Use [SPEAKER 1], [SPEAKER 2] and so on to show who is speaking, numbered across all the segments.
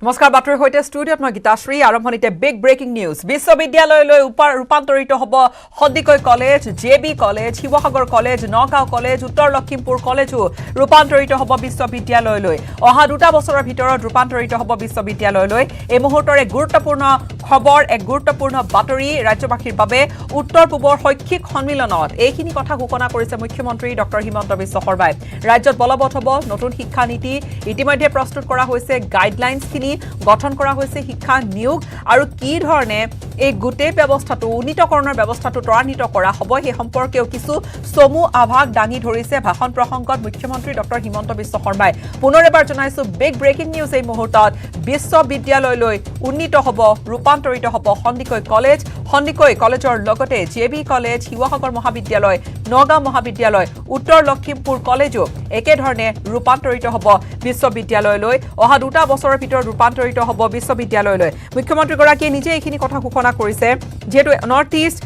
[SPEAKER 1] নমস্কাৰ বাতৰিৰ সৈতে ষ্টুডিঅ'ত মই গীতাশ্ৰী আৰম্ভণিতে বিগ ব্ৰেকিং নিউজ বিশ্ববিদ্যালয়লৈ ৰূপান্তৰিত হ'ব Handique college JB college Sivasagar college Nagaon college উত্তৰ লখিমপুৰ কলেজো ৰূপান্তৰিত হ'ব বিশ্ববিদ্যালয়লৈ অহা 2 বছৰৰ ভিতৰত ৰূপান্তৰিত হ'ব বিশ্ববিদ্যালয়লৈ এই মুহূৰ্তৰ এক গুৰুত্বপূৰ্ণ খবৰ এক গুৰুত্বপূৰ্ণ বাতৰি ৰাজ্যবাসীৰ বাবে উত্তৰ পূবৰ শৈক্ষিক সন্মিলনত এইখিনি কথা ঘোষণা কৰিছে মুখ্যমন্ত্ৰী ডক্টৰ হিমন্ত বিশ্ব শৰ্মাই ৰাজ্যত বলবৎ হ'ব নতুন শিক্ষা নীতি ইতিমধ্যে প্ৰস্তুত কৰা হৈছে গাইডলাইনছ গঠন কৰা হৈছে শিক্ষা নিয়োগ আৰু কি ধৰণে এই গোটেই ব্যৱস্থাটো উন্নীতকৰণৰ ব্যৱস্থাটো ত্বৰান্বিত কৰা হ'ব সেই সম্পৰ্কেও কিছু চমু আভাস দাঙি ধৰিছে ভাষণ প্ৰসংগত মুখ্যমন্ত্ৰী ডক্টৰ হিমন্ত বিশ্ব শৰ্মাই পুনৰ এবাৰ জনাইছো বিগ ব্ৰেকিং নিউজ এই মুহূৰ্তত বিশ্ববিদ্যালয়লৈ উন্নীত হ'ব ৰূপান্তৰিত হ'ব সন্দিকৈ কলেজৰ লগতে জেবি কলেজ শিৱসাগৰ মহাবিদ্যালয় নগাঁও মহাবিদ্যালয় উত্তৰ লখিমপুৰ কলেজো একেধৰণে ৰূপান্তৰিত হ'ব বিশ্ববিদ্যালয়লৈ অহা 2 বছৰৰ ভিতৰত ৰূপান্তৰিত হ'ব বিশ্ববিদ্যালয়লৈ মুখ্যমন্ত্ৰীগৰাকীয়ে নিজে এইখিনি কথা ঘোষণা কৰিছে যেহেতু নৰ্থ ইষ্ট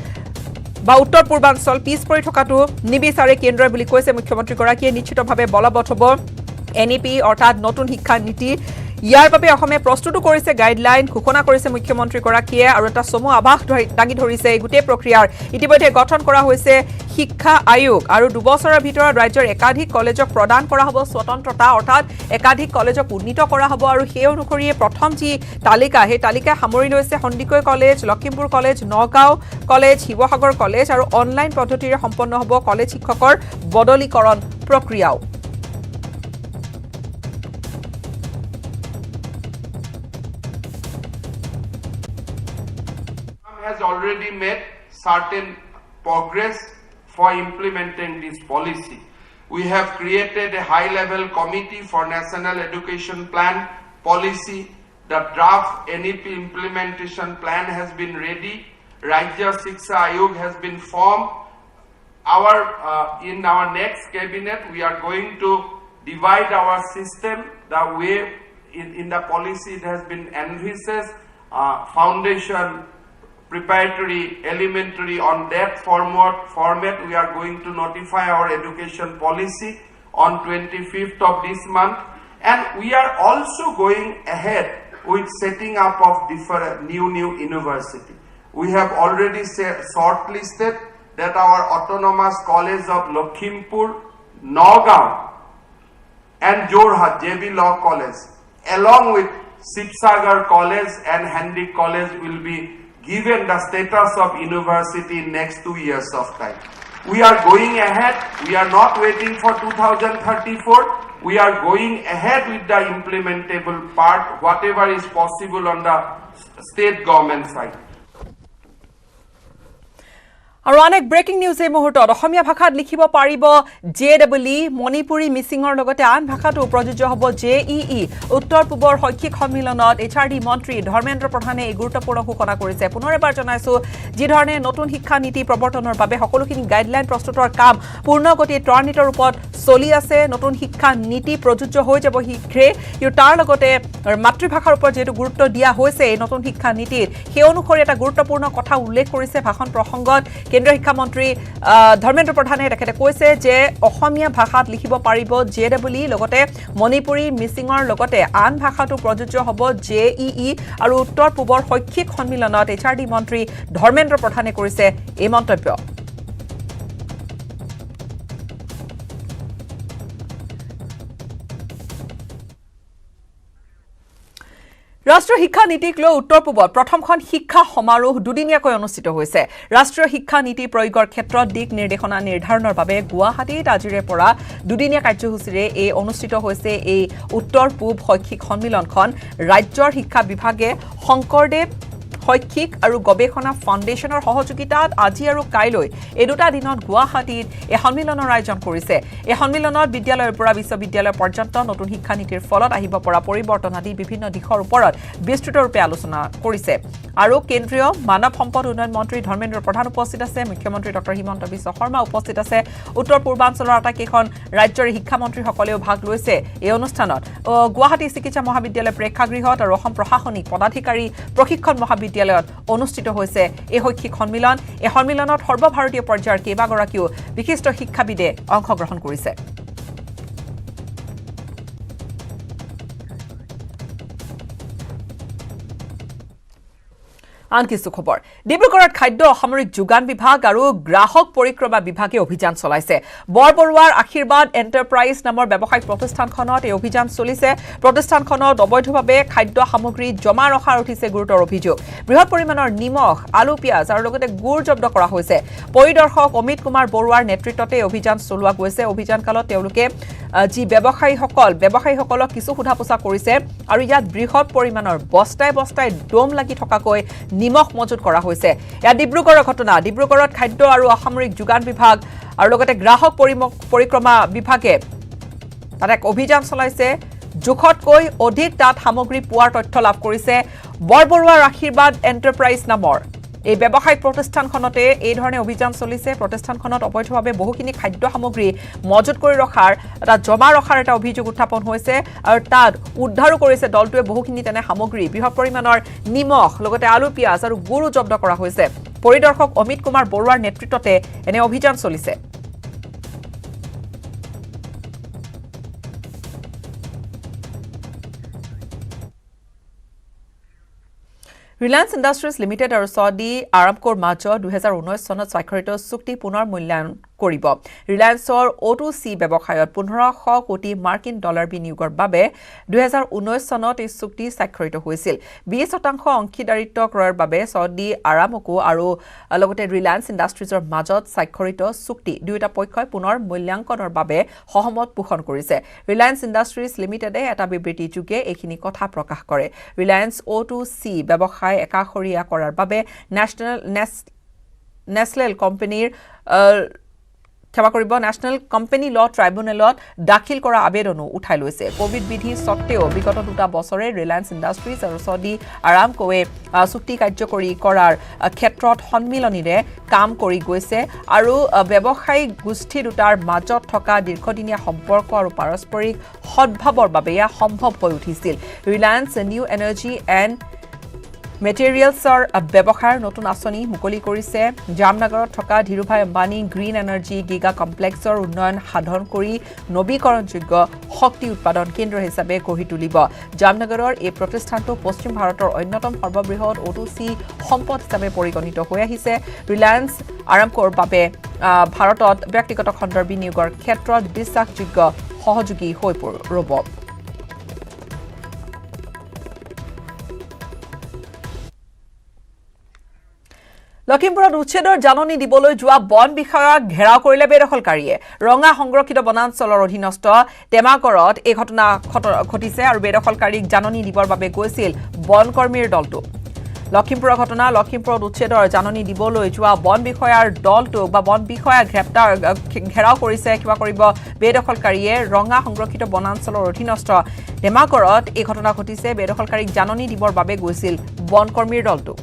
[SPEAKER 1] বা উত্তৰ পূৰ্বাঞ্চল পিছ পৰি থকাটো নিবিচাৰে কেন্দ্ৰই বুলি কৈছে মুখ্যমন্ত্ৰীগৰাকীয়ে নিশ্চিতভাৱে বলবৎ হ'ব এনইপি অৰ্থাৎ নতুন শিক্ষা নীতি ইয়াৰ বাবে অসমে প্ৰস্তুত কৰিছে গাইডলাইন ঘোষণা কৰিছে মুখ্যমন্ত্ৰীগৰাকীয়ে আৰু এটা চমু আভাস দাঙি ধৰিছে এই গোটেই প্ৰক্ৰিয়াৰ ইতিমধ্যে গঠন কৰা হৈছে শিক্ষা আয়োগ আৰু 2 বছৰৰ ভিতৰত ৰাজ্যৰ একাধিক কলেজক প্ৰদান কৰা হ'ব স্বতন্ত্ৰতা অৰ্থাৎ একাধিক কলেজক উন্নীত কৰা হ'ব আৰু সেই অনুসৰি প্ৰথম যি তালিকা সেই তালিকা সামৰি লৈছে Handique college Lakhimpur college Nagaon college Sivasagar college আৰু অনলাইন পদ্ধতিৰে সম্পন্ন হ'ব কলেজ শিক্ষকৰ বদলীকৰণ প্ৰক্ৰিয়াও
[SPEAKER 2] has already made certain progress for implementing this policy. We have created a high-level committee for National Education Plan policy. The draft NEP implementation plan has been ready. Rajya Shiksha Ayog has been formed. In our next cabinet, we are going to divide our system the way in the policy it has been envisaged, foundation, preparatory, elementary. On that format we are going to notify our education policy on 25th of this month, and we are also going ahead with setting up of different new university. We have already shortlisted that our autonomous college of Lakhimpur, Nagaon and Jorhat JB Law College along with Sibsagar College and Handy College will be given the status of university in next 2 years of time. We are going ahead. We are not waiting for 2034. We are going ahead with the implementable part, whatever is possible on the state government side.
[SPEAKER 1] আৰু অনেক breaking news এই মুহূৰ্তত অসমীয়া ভাষাত লিখিব পাৰিব ZW Manipuri মিচিঙৰ লগতে আন ভাষাটো প্ৰযোজ্য হ'ব জেইই উত্তৰ পূবৰ শৈক্ষিক সন্মিলনত এইচআৰডি মন্ত্ৰী ধৰ্মেন্দ্ৰ প্ৰধানে এই গুৰুত্বপূৰ্ণ ঘোষণা কৰিছে পুনৰ এবাৰ জনাইছো যি ধৰণে নতুন শিক্ষা নীতি প্ৰৱৰ্তনৰ বাবে সকলোখিনি গাইডলাইন প্ৰস্তুতৰ কাম পূৰ্ণগতিত ত্বৰান্বিত ৰূপত চলি আছে নতুন শিক্ষা নীতি প্ৰযোজ্য হৈ যাব শীঘ্ৰে তাৰ লগতে মাতৃভাষাৰ ওপৰত যেটো গুৰুত্ব দিয়া হৈছে এই নতুন শিক্ষা নীতিত সেই অনুসৰি এটা গুৰুত্বপূৰ্ণ কথা উল্লেখ কৰিছে ভাষণ প্ৰসংগত কেন্দ্ৰীয় শিক্ষা মন্ত্ৰী ধৰ্মেন্দ্ৰ প্ৰধানে তেখেতে কৈছে যে অসমীয়া ভাষাত লিখিব পাৰিব জেডব্লিউ লগতে মণিপুৰী মিচিঙৰ লগতে আন ভাষাটো প্ৰযোজ্য হ'ব জেইই আৰু উত্তৰ পূবৰ শৈক্ষিক সন্মিলনত এইচআৰডি মন্ত্ৰী ধৰ্মেন্দ্ৰ প্ৰধানে কৰিছে এই মন্তব্য ৰাষ্ট্ৰীয় শিক্ষা নীতিক লৈ উত্তৰ পূবত প্ৰথমখন শিক্ষা সমাৰোহ দুদিনীয়াকৈ অনুষ্ঠিত হৈছে ৰাষ্ট্ৰীয় শিক্ষা নীতি প্ৰয়োগৰ ক্ষেত্ৰত দিক নিৰ্দেশনা নিৰ্ধাৰণৰ বাবে গুৱাহাটীত আজিৰে পৰা দুদিনীয়া কাৰ্যসূচীৰে এই অনুষ্ঠিত হৈছে এই উত্তৰ পূব শৈক্ষিক সন্মিলনখন ৰাজ্যৰ শিক্ষা বিভাগে শংকৰদেৱ শৈক্ষিক আৰু গৱেষণা ফাউণ্ডেশ্যনৰ সহযোগিতাত আজি আৰু কাইলৈ এই 2টা দিনত গুৱাহাটীত এই সন্মিলনৰ আয়োজন কৰিছে এই সন্মিলনত বিদ্যালয়ৰ পৰা বিশ্ববিদ্যালয় পৰ্যন্ত নতুন শিক্ষা নীতিৰ ফলত আহিব পৰা পৰিৱৰ্তন আদি বিভিন্ন দিশৰ ওপৰত বিস্তৃতৰূপে আলোচনা কৰিছে আৰু কেন্দ্ৰীয় মানৱ সম্পদ উন্নয়ন মন্ত্ৰী ধৰ্মেন্দ্ৰ প্ৰধান উপস্থিত আছে মুখ্যমন্ত্ৰী ডক্টৰ হিমন্ত বিশ্ব শৰ্মা উপস্থিত আছে উত্তৰ পূৰ্বাঞ্চলৰ আটাইকেইখন ৰাজ্যৰ শিক্ষামন্ত্ৰীসকলেও ভাগ লৈছে এই অনুষ্ঠানত গুৱাহাটী চিকিৎসা মহাবিদ্যালয় প্ৰেক্ষাগৃহত আৰু অসম প্ৰশাসনিক পদাধিকাৰী প্ৰশিক্ষণ মহাবিদ্যালয়ত অনুষ্ঠিত হৈছে এই শৈক্ষিক সন্মিলন এই সন্মিলনত সৰ্বভাৰতীয় পৰ্যায়ৰ কেইবাগৰাকীও বিশিষ্ট শিক্ষাবিদে অংশগ্ৰহণ কৰিছে আন কিছু খবৰ ডিব্ৰুগড়ত খাদ্য অসামৰিক যোগান বিভাগ আৰু গ্ৰাহক পৰিক্ৰমা বিভাগে অভিযান চলাইছে বৰবৰুৱাৰ আশীৰ্বাদ এণ্টাৰপ্ৰাইজ নামৰ ব্যৱসায়িক প্ৰতিষ্ঠানখনত এই অভিযান চলিছে প্ৰতিষ্ঠানখনত অবৈধভাৱে খাদ্য সামগ্ৰী জমা ৰখাৰ উঠিছে গুৰুতৰ অভিযোগ বৃহৎ পৰিমাণৰ নিমখ আলু পিয়াজ আৰু লগতে গুড় জব্দ কৰা হৈছে পৰিদৰ্শক অমিত কুমাৰ বৰুৱাৰ নেতৃত্বতে অভিযান চলোৱা গৈছে অভিযান কালত তেওঁলোকে যি ব্যৱসায়ীসকলক কিছু সোধা পোছা কৰিছে আৰু ইয়াত বৃহৎ পৰিমাণৰ বস্তাই দম লাগি থকাকৈ নিমখ মজুত কৰা হৈছে ইয়াত ডিব্ৰুগড়ৰ ঘটনা ডিব্ৰুগড়ত খাদ্য আৰু অসামৰিক যোগান বিভাগ আৰু লগতে গ্ৰাহক পৰিক্ৰমা বিভাগে তাত এক অভিযান চলাইছে জোখতকৈ অধিক তাত সামগ্ৰী পোৱাৰ তথ্য লাভ কৰিছে বৰবৰুৱাৰ আশীৰ্বাদ এণ্টাৰপ্ৰাইজ নামৰ এই ব্যৱসায়িক প্ৰতিষ্ঠানখনতে এই ধৰণে অভিযান চলিছে প্ৰতিষ্ঠানখনত অবৈধভাৱে বহুখিনি খাদ্য সামগ্ৰী মজুত কৰি ৰখাৰ এটা জমা ৰখাৰ এটা অভিযোগ উত্থাপন হৈছে আৰু তাত উদ্ধাৰো কৰিছে দলটোৱে বহুখিনি তেনে সামগ্ৰী বৃহৎ পৰিমাণৰ নিমখ লগতে আলু পিয়াজ আৰু গুড়ো জব্দ কৰা হৈছে পৰিদৰ্শক অমিত কুমাৰ বৰুৱাৰ নেতৃত্বতে এনে অভিযান চলিছে ৰিলায়েন্স ইণ্ডাষ্ট্ৰিজ লিমিটেড আৰু সৌদি আৰামকোৰ মাজত 2019 চনত স্বাক্ষৰিত চুক্তি পুনৰ মূল্যায়ন কৰিব ৰিলায়েন্সৰ O2C ব্যৱসায়ত 1500 কোটি মাৰ্কিন ডলাৰ বিনিয়োগৰ বাবে 2019 চনত এই চুক্তি স্বাক্ষৰিত হৈছিল 20% অংশীদাৰিত্ব ক্ৰয়ৰ বাবে সৌদি আৰামকো আৰু লগতে ৰিলায়েন্স ইণ্ডাষ্ট্ৰিজৰ মাজত স্বাক্ষৰিত চুক্তি দুয়োটা পক্ষই পুনৰ মূল্যাংকনৰ বাবে সহমত পোষণ কৰিছে ৰিলায়েন্স ইণ্ডাষ্ট্ৰিজ লিমিটেডে এটা বিবৃতি যোগে এইখিনি কথা প্ৰকাশ কৰে ৰিলায়েন্স O2C ব্যৱসায় একাষৰীয়া কৰাৰ বাবে নেশ্যনেল কোম্পানী ল ট্ৰাইব্যুনেলত দাখিল কৰা আবেদনো উঠাই লৈছে কোভিড বিধি সত্ত্বেও বিগত দুটা বছৰে ৰিলায়েন্স ইণ্ডাষ্ট্ৰিজ আৰু সৌদি আৰামকোৱে চুক্তি কাৰ্যকৰী কৰাৰ ক্ষেত্ৰত সন্মিলনীৰে কাম কৰি গৈছে আৰু ব্যৱসায়িক গোষ্ঠী দুটাৰ মাজত থকা দীৰ্ঘদিনীয়া সম্পৰ্ক আৰু পাৰস্পৰিক সদ্ভাৱৰ বাবে এয়া সম্ভৱ হৈ উঠিছিল ৰিলায়েন্স নিউ এনাৰ্জি এণ্ড মেটেৰিয়েলছৰ ব্যৱসায়ৰ নতুন আঁচনি মুকলি কৰিছে জামনগৰত থকা Dhirubhai Ambani green energy giga কমপ্লেক্সৰ উন্নয়ন সাধন কৰি নৱীকৰণযোগ্য শক্তি উৎপাদন কেন্দ্ৰ হিচাপে গঢ়ি তুলিব জামনগৰৰ এই প্ৰতিষ্ঠানটো পশ্চিম ভাৰতৰ অন্যতম সৰ্ববৃহৎ O2C সম্পদ হিচাপে পৰিগণিত হৈ আহিছে ৰিলায়েন্স আৰামকোৰ বাবে ভাৰতত ব্যক্তিগত খণ্ডৰ বিনিয়োগৰ ক্ষেত্ৰত বিশ্বাসযোগ্য সহযোগী হৈ ৰ'ব লখিমপুৰত উচ্ছেদৰ জাননী দিবলৈ যোৱা বন বিষয়াক ঘেৰাও কৰিলে বেদখলকাৰীয়ে ৰঙা সংৰক্ষিত বনাঞ্চলৰ অধীনস্থ টেমাগড়ত এই ঘটনা ঘটিছে আৰু বেদখলকাৰীক জাননী দিবৰ বাবে গৈছিল বনকৰ্মীৰ দলটো লখিমপুৰৰ ঘটনা লখিমপুৰত উচ্ছেদৰ জাননী দিবলৈ যোৱা বন বিষয়াৰ দলটোক বা বন বিষয়াক ঘেৰাও কৰিছে কিবা কৰিব বেদখলকাৰীয়ে ৰঙা সংৰক্ষিত বনাঞ্চলৰ অধীনস্থ টেমাগড়ত এই ঘটনা ঘটিছে বেদখলকাৰীক জাননী দিবৰ বাবে গৈছিল বনকৰ্মীৰ দলটো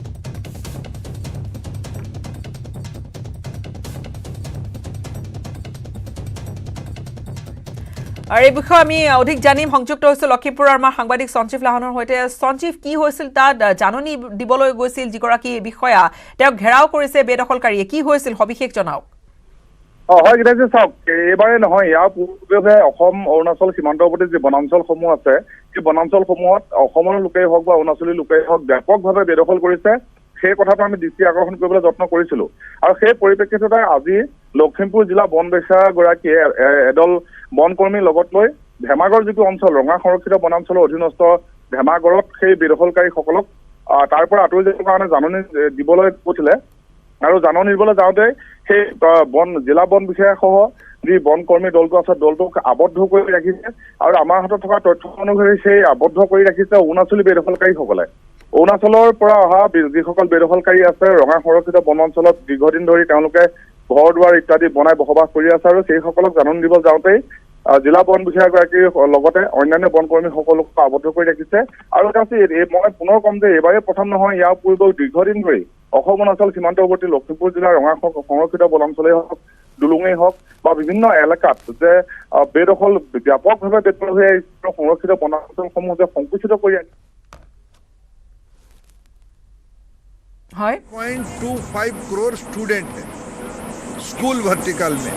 [SPEAKER 1] আৰু এই বিষয়ে আমি অধিক জানিম সংযুক্ত হৈছিল লখিমপুৰৰ আমাৰ সাংবাদিক সঞ্জীৱ লাহনৰ সৈতে সঞ্জীৱ কি হৈছিল তাত জাননী দিবলৈ গৈছিল যিগৰাকী বিষয়া তেওঁক ঘেৰাও কৰিছে বেদখলকাৰীয়ে কি হৈছিল সবিশেষ জনাওক
[SPEAKER 3] হয় গীতাজী চাওক এইবাৰে নহয় ইয়াৰ পূৰ্বে অসম অৰুণাচল সীমান্তৱৰ্তী যি বনাঞ্চলসমূহ আছে সেই বনাঞ্চলসমূহত অসমৰ লোকেই হওক বা অৰুণাচলী লোকেই হওক ব্যাপকভাৱে বেদখল কৰিছে সেই কথাটো আমি দৃষ্টি আকৰ্ষণ কৰিবলৈ যত্ন কৰিছিলো আৰু সেই পৰিপ্ৰেক্ষিততে আজি লখিমপুৰ জিলা বন বিষয়াগৰাকীয়ে এদল বনকৰ্মীৰ লগত লৈ ধেমাগড় যিটো অঞ্চল ৰঙা সংৰক্ষিত বনাঞ্চলৰ অধীনস্থ ধেমাগড়ত সেই বেদখলকাৰীসকলক তাৰ পৰা আঁতৰি যাবৰ কাৰণে জাননী দিবলৈ কৈছিলে আৰু জাননী দিবলৈ যাওঁতে সেই জিলা বন বিষয়াসহ যি বনকৰ্মী দলটো আছে দলটোক আবদ্ধ কৰি ৰাখিছে আৰু আমাৰ হাতত থকা তথ্য অনুসৰি সেই আবদ্ধ কৰি ৰাখিছে অৰুণাচলী বেদখলকাৰীসকলে অৰুণাচলৰ পৰা অহা যিসকল বেদখলকাৰী আছে ৰঙা সংৰক্ষিত বনাঞ্চলত দীৰ্ঘদিন ধৰি তেওঁলোকে ঘৰ দুৱাৰ ইত্যাদি বনাই বসবাস কৰি আছে আৰু সেইসকলক জাননী দিব যাওঁতেই জিলা বন বিষয়াগৰাকীৰ লগতে অন্যান্য বনকৰ্মীসকলক আবদ্ধ কৰি ৰাখিছে আৰু মই পুনৰ কম যে এইবাৰে প্ৰথম নহয় ইয়াৰ পূৰ্বেও দীৰ্ঘদিন ধৰি অসম অৰুণাচল সীমান্তৱৰ্তী লখিমপুৰ জিলাৰ ৰঙা সংৰক্ষিত বনাঞ্চলেই হওক দুলুঙেই হওক বা বিভিন্ন এলেকাত যে বেদখল ব্যাপকভাৱে বেদখল হৈ আহিছে সংৰক্ষিত বনাঞ্চলসমূহ যে সংকুচিত কৰি আনিছে
[SPEAKER 4] 0.25 करोड़ स्टूडेंट है स्कूल वर्टिकल में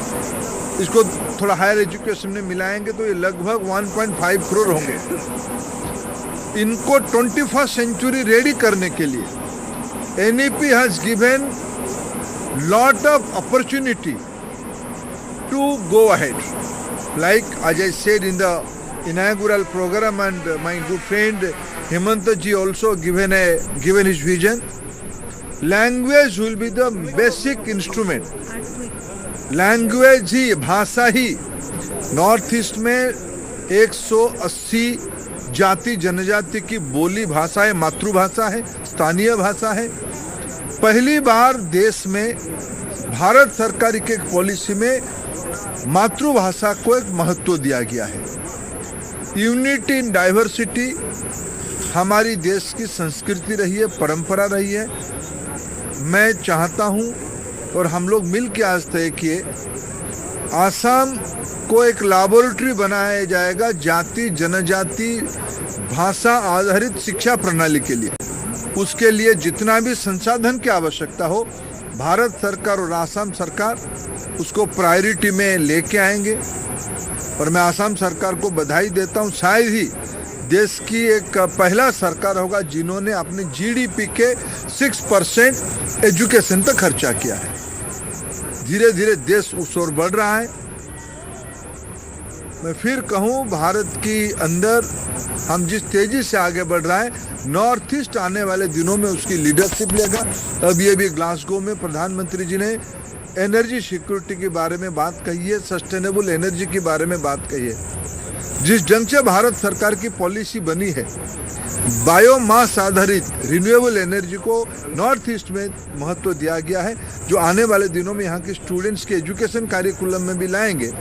[SPEAKER 4] इसको थोड़ा हायर एजुकेशन में मिलाएंगे तो ये लगभग 1.5 करोड़ होंगे इनको 21st सेंचुरी रेडी करने के लिए NEP has given lot of opportunity to go ahead. Like as I said in the inaugural program, and my good friend Hemanta ji also given his vision. Language will be the basic instrument. Language ही, भाषा ही, north east में 180 जाति जनजाति की बोली भाषा है, मातृभाषा है, स्थानीय भाषा है। पहली बार देश में भारत सरकार की एक पॉलिसी में मातृभाषा को एक महत्व दिया गया है। यूनिटी इन डाइवर्सिटी हमारी देश की संस्कृति रही है, परंपरा रही है। मैं चाहता हूं और हम लोग मिल के आज तय किए, आसाम को एक लैबोरेटरी बनाया जाएगा जाति जनजाति भाषा आधारित शिक्षा प्रणाली के लिए। उसके लिए जितना भी संसाधन की आवश्यकता हो, भारत सरकार और आसाम सरकार उसको प्रायोरिटी में लेके आएंगे। और मैं आसाम सरकार को बधाई देता हूं। शायद ही देश की एक पहला सरकार होगा जिन्होंने अपने GDP के 6% एजुकेशन पर खर्चा किया है। धीरे धीरे देश उस ओर बढ़ रहा है। मैं फिर कहूं, भारत की अंदर हम जिस तेजी से आगे बढ़ रहा है, नॉर्थ ईस्ट आने वाले दिनों में उसकी लीडरशिप लेगा। अभी अभी ग्लासगो में प्रधानमंत्री जी ने एनर्जी सिक्योरिटी के बारे में बात कही है, सस्टेनेबल एनर्जी के बारे में बात कही है। जिस ढंग से भारत सरकार की पॉलिसी बनी है, बायोमास आधारित रिन्यूएबल एनर्जी को नॉर्थ ईस्ट में महत्व दिया गया है, जो आने वाले दिनों में यहाँ के स्टूडेंट्स के एजुकेशन कार्यक्रम में भी लाएंगे।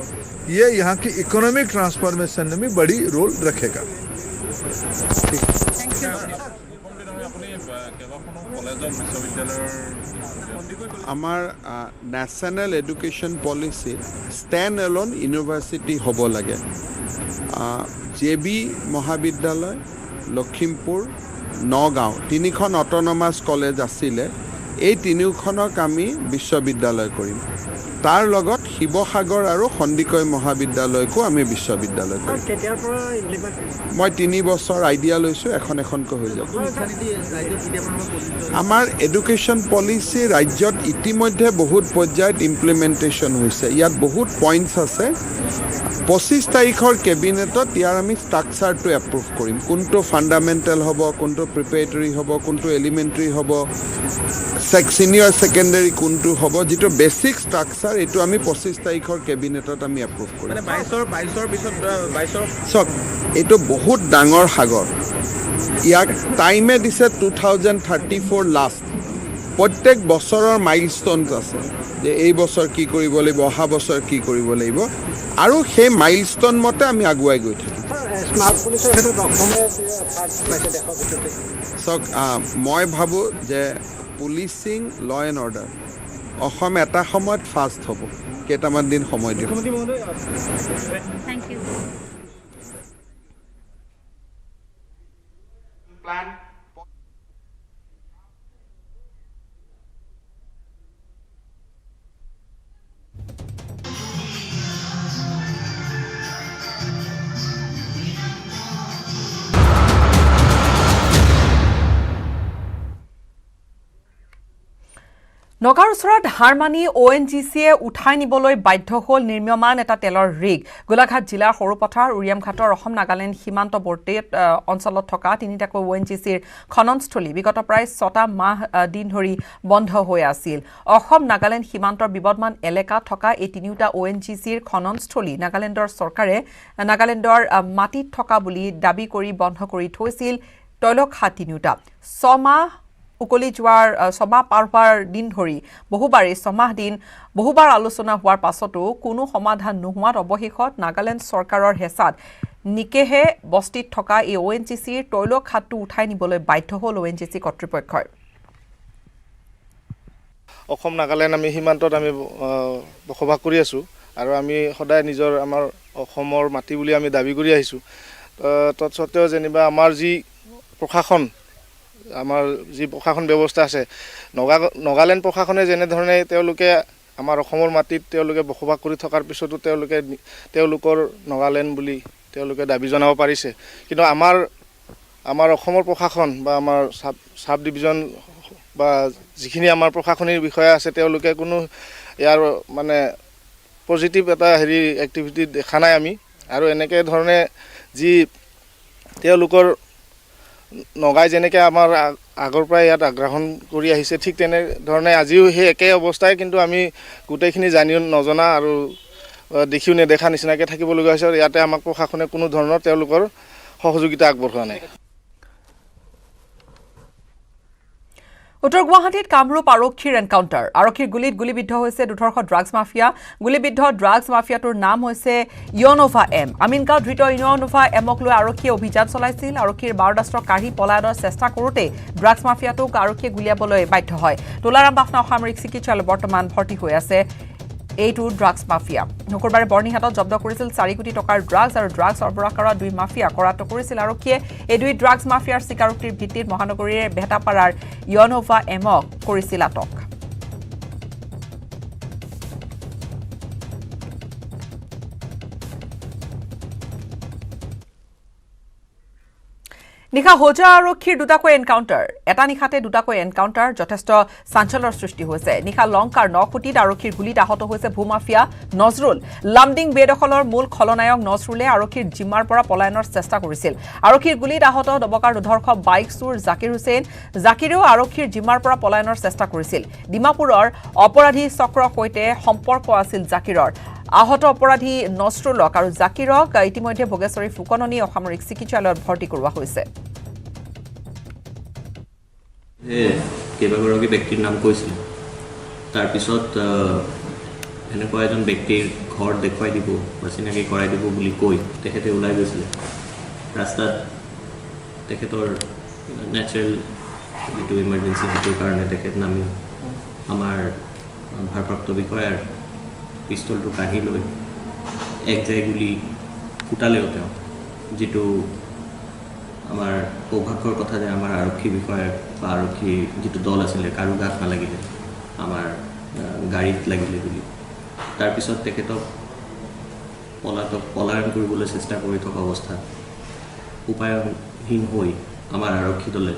[SPEAKER 4] ये यहाँ की इकोनॉमिक ट्रांसफॉर्मेशन में भी बड़ी रोल रखेगा।
[SPEAKER 5] আমাৰ national education policy stand alone university হ'ব লাগে। JB মহাবিদ্যালয়, লখিমপুৰ, নগাঁও তিনিখন অট'নমাছ কলেজ আছিলে। এই তিনিওখনক আমি বিশ্ববিদ্যালয় কৰিম। তাৰ লগত শিৱসাগৰ আৰু সন্দিকৈ মহাবিদ্যালয়কো আমি বিশ্ববিদ্যালয় কৰিম। মই 3 বছৰ আইডিয়া লৈছোঁ, এখন এখনকৈ হৈ যাব। আমাৰ এডুকেশ্যন পলিচি ৰাজ্যত ইতিমধ্যে বহুত পৰ্যায়ত ইমপ্লিমেণ্টেশ্যন হৈছে। ইয়াত বহুত পইণ্টছ আছে। 25 তাৰিখৰ কেবিনেটত ইয়াৰ আমি ষ্ট্ৰাকচাৰটো এপ্ৰুভ কৰিম। কোনটো ফাণ্ডামেণ্টেল হ'ব, কোনটো প্ৰিপেৰেটৰী হ'ব, কোনটো এলিমেণ্টাৰী হ'ব, ছিনিয়ৰ ছেকেণ্ডেৰী কোনটো হ'ব, যিটো বেছিক ষ্ট্ৰাকচাৰ এইটো আমি 25 তাৰিখৰ কেবিনেটত আমি এপ্ৰুভ কৰিম। চাওক, এইটো বহুত ডাঙৰ সাগৰ। ইয়াক টাইমে দিছে 2034 লাষ্ট। প্ৰত্যেক বছৰৰ মাইলষ্টনছ আছে যে এই বছৰ কি কৰিব লাগিব, অহা বছৰ কি কৰিব লাগিব, আৰু সেই মাইলষ্টন মতে আমি আগুৱাই গৈ থাকিম। চাওক, মই ভাবোঁ যে পুলিচিং, ল এণ্ড অৰ্ডাৰ অসম এটা সময়ত ফাষ্ট হ'ব। কেইটামান দিন সময় দিব।
[SPEAKER 2] Plan.
[SPEAKER 1] নগাঁৱৰ ওচৰত হাৰ মানি ONGCয়ে উঠাই নিবলৈ বাধ্য হ'ল নিৰ্মীয়মান এটা তেলৰ ৰিগ। গোলাঘাট জিলাৰ সৰুপথাৰ উৰিয়ামঘাটৰ অসম নাগালেণ্ড সীমান্তৱৰ্তী অঞ্চলত থকা তিনিটাকৈ ONGCৰ খননস্থলী বিগত প্ৰায় 6টা মাহ দিন ধৰি বন্ধ হৈ আছিল। অসম নাগালেণ্ড সীমান্তৰ বিবদমান এলেকাত থকা এই তিনিওটা ONGCৰ খননস্থলী নাগালেণ্ডৰ চৰকাৰে নাগালেণ্ডৰ মাটিত থকা বুলি দাবী কৰি বন্ধ কৰি থৈছিল। তৈলখাট তিনিওটা 6 মাহ উকলি যোৱাৰ 6 মাহ পাৰ হোৱাৰ দিন ধৰি বহুবাৰ আলোচনা হোৱাৰ পাছতো কোনো সমাধান নোহোৱাত অৱশেষত নাগালেণ্ড চৰকাৰৰ হেঁচাত নিকেহে বস্তিত থকা এই ONGCৰ তৈলখাটটো উঠাই নিবলৈ বাধ্য হ'ল ONGC কৰ্তৃপক্ষই।
[SPEAKER 6] অসম নাগালেণ্ড আমি সীমান্তত আমি বসবাস কৰি আছোঁ আৰু আমি সদায় নিজৰ আমাৰ অসমৰ মাটি বুলি আমি দাবী কৰি আহিছোঁ। তৎসত্ত্বেও যেনিবা আমাৰ যি প্ৰশাসন ব্যৱস্থা আছে, নাগালেণ্ড প্ৰশাসনে যেনেধৰণে তেওঁলোকে আমাৰ অসমৰ মাটিত তেওঁলোকে বসবাস কৰি থকাৰ পিছতো তেওঁলোকৰ নাগালেণ্ড বুলি তেওঁলোকে দাবী জনাব পাৰিছে। কিন্তু আমাৰ অসমৰ প্ৰশাসন বা আমাৰ চাব ডিভিজন বা যিখিনি আমাৰ প্ৰশাসনিক বিষয়া আছে তেওঁলোকে কোনো ইয়াৰ মানে পজিটিভ এটা এক্টিভিটি দেখা নাই আমি আৰু এনেকৈ ধৰণে যি তেওঁলোকৰ নগাই যেনেকৈ আমাৰ আগৰ পৰাই ইয়াত আগ্ৰাসন কৰি আহিছে ঠিক তেনেধৰণে আজিও সেই একেই অৱস্থাই কিন্তু আমি গোটেইখিনি জানিও নজনা আৰু দেখিও নেদেখা নিচিনাকৈ থাকিবলগীয়া হৈছে আৰু ইয়াতে আমাক প্ৰশাসনে কোনো ধৰণৰ তেওঁলোকৰ সহযোগিতা আগবঢ়োৱা নাই
[SPEAKER 1] উত্তৰ গুৱাহাটীত কামৰূপ আৰক্ষীৰ এনকাউণ্টাৰ আৰক্ষীৰ গুলীত গুলীবিদ্ধ হৈছে দুৰ্ধৰ্ষ ড্ৰাগছ মাফিয়া গুলীবিদ্ধ ড্ৰাগছ মাফিয়াটোৰ নাম হৈছে ইয়নোভা এম আমিনগাঁও ধৃত ইয়নোভা এমক লৈ আৰক্ষীয়ে অভিযান চলাইছিল আৰক্ষীৰ বাৰদাস্ত্ৰ কাঢ়ি পলায়নৰ চেষ্টা কৰোঁতে ড্ৰাগছ মাফিয়াটোক আৰক্ষীয়ে গুলীয়াবলৈ বাধ্য হয় তোলাৰাম বাফনা অসামৰিক চিকিৎসালয়ত বৰ্তমান ভৰ্তি হৈ আছে এইটো ড্ৰাগছ মাফিয়া শুকুৰবাৰে বৰ্ণিহাটত জব্দ কৰিছিল 4 কোটি টকাৰ ড্ৰাগছ আৰু ড্ৰাগছ সৰবৰাহ কৰা 2 মাফিয়া কৰাটো কৰিছিল আৰক্ষীয়ে এই 2 ড্ৰাগছ মাফিয়াৰ স্বীকাৰোক্তিৰ ভিত্তিত মহানগৰীৰ ভেটাপাৰাৰ ইয়নোভা এমক কৰিছিল আটক নিশা হোজা আৰক্ষীৰ দুটাকৈ এনকাউণ্টাৰ এটা নিশাতে দুটাকৈ এনকাউণ্টাৰ যথেষ্ট চাঞ্চলৰ সৃষ্টি হৈছে নিশা লংকাৰ 9 কোটিত আৰক্ষীৰ গুলীত আহত হৈছে ভূমাফিয়া নজৰুল লামডিং বেদখলৰ মূল খলনায়ক নজৰুলে আৰক্ষীৰ জিম্মাৰ পৰা পলায়নৰ চেষ্টা কৰিছিল আৰক্ষীৰ গুলীত আহত দবকাৰ দুৰ্ধৰ্ষ বাইক চুৰ জাকিৰ হুছেইন জাকিৰেও আৰক্ষীৰ জিম্মাৰ পৰা পলায়নৰ চেষ্টা কৰিছিল ডিমাপুৰৰ অপৰাধী চক্ৰৰ সৈতে সম্পৰ্ক আছিল জাকিৰৰ আহত অপৰাধী নজৰুলক আৰু জাকিৰক ইতিমধ্যে ভোগেশ্বৰী ফুকননী অসামৰিক চিকিৎসালয়ত ভৰ্তি কৰোৱা হৈছে
[SPEAKER 7] কেইবাগৰাকী ব্যক্তিৰ নাম কৈছিল তাৰপিছত এনেকুৱা এজন ব্যক্তিৰ ঘৰ দেখুৱাই দিব বা চিনাকি কৰাই দিব বুলি কৈ তেখেতে ওলাই গৈছিলে ৰাস্তাত তেখেতৰ নেচাৰেল যিটো ইমাৰ্জেঞ্চি সেইটোৰ কাৰণে তেখেত নামি আমাৰ ভাৰপ্ৰাপ্ত বিষয়াৰ পিষ্টলটো কাঢ়ি লৈ একজাই গুলি ফুটালেও তেওঁ যিটো আমাৰ সৌভাগ্যৰ কথা যে আমাৰ আৰক্ষী বিষয়াৰ বা আৰক্ষী যিটো দল আছিলে কাৰো গাত নালাগিলে আমাৰ গাড়ীত লাগিলে বুলি তাৰপিছত তেখেতক পলায়ন কৰিবলৈ চেষ্টা কৰি থকা অৱস্থাত উপায়হীন হৈ আমাৰ আৰক্ষী দলে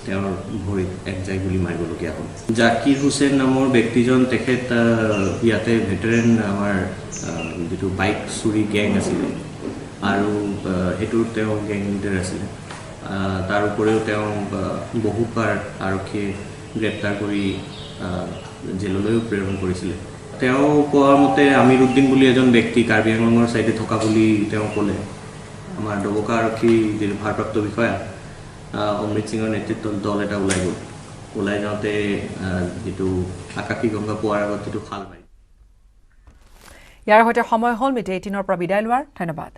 [SPEAKER 7] তেওঁৰ ভৰিত একজাই গুলি মাৰিবলগীয়া হ'ল জাকিৰ হুছেইন নামৰ ব্যক্তিজন তেখেত ইয়াতে ভেটেৰেন আমাৰ যিটো বাইক চুৰি গেং আছিলে আৰু সেইটোৰ তেওঁ গেং লিডাৰ আছিলে তাৰ উপৰিও তেওঁ বহুবাৰ আৰক্ষীয়ে গ্ৰেপ্তাৰ কৰি জেললৈও প্ৰেৰণ কৰিছিলে তেওঁ কোৱা মতে আমিৰ উদ্দিন বুলি এজন ব্যক্তি কাৰ্বি আংলঙৰ ছাইডে থকা বুলি তেওঁ ক'লে আমাৰ দবকা আৰক্ষী যিটো ভাৰপ্ৰাপ্ত বিষয়া অমৃত সিঙৰ নেতৃত্বত দল এটা ওলাই যাওঁতে যিটো আকাশী গংগা পোৱাৰ আগত যিটো খাল পায়
[SPEAKER 1] ইয়াৰ সৈতে সময় হ'ল মিড 18ৰ পৰা বিদায় লোৱাৰ ধন্যবাদ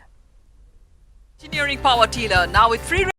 [SPEAKER 1] Engineering Power Tiller now with free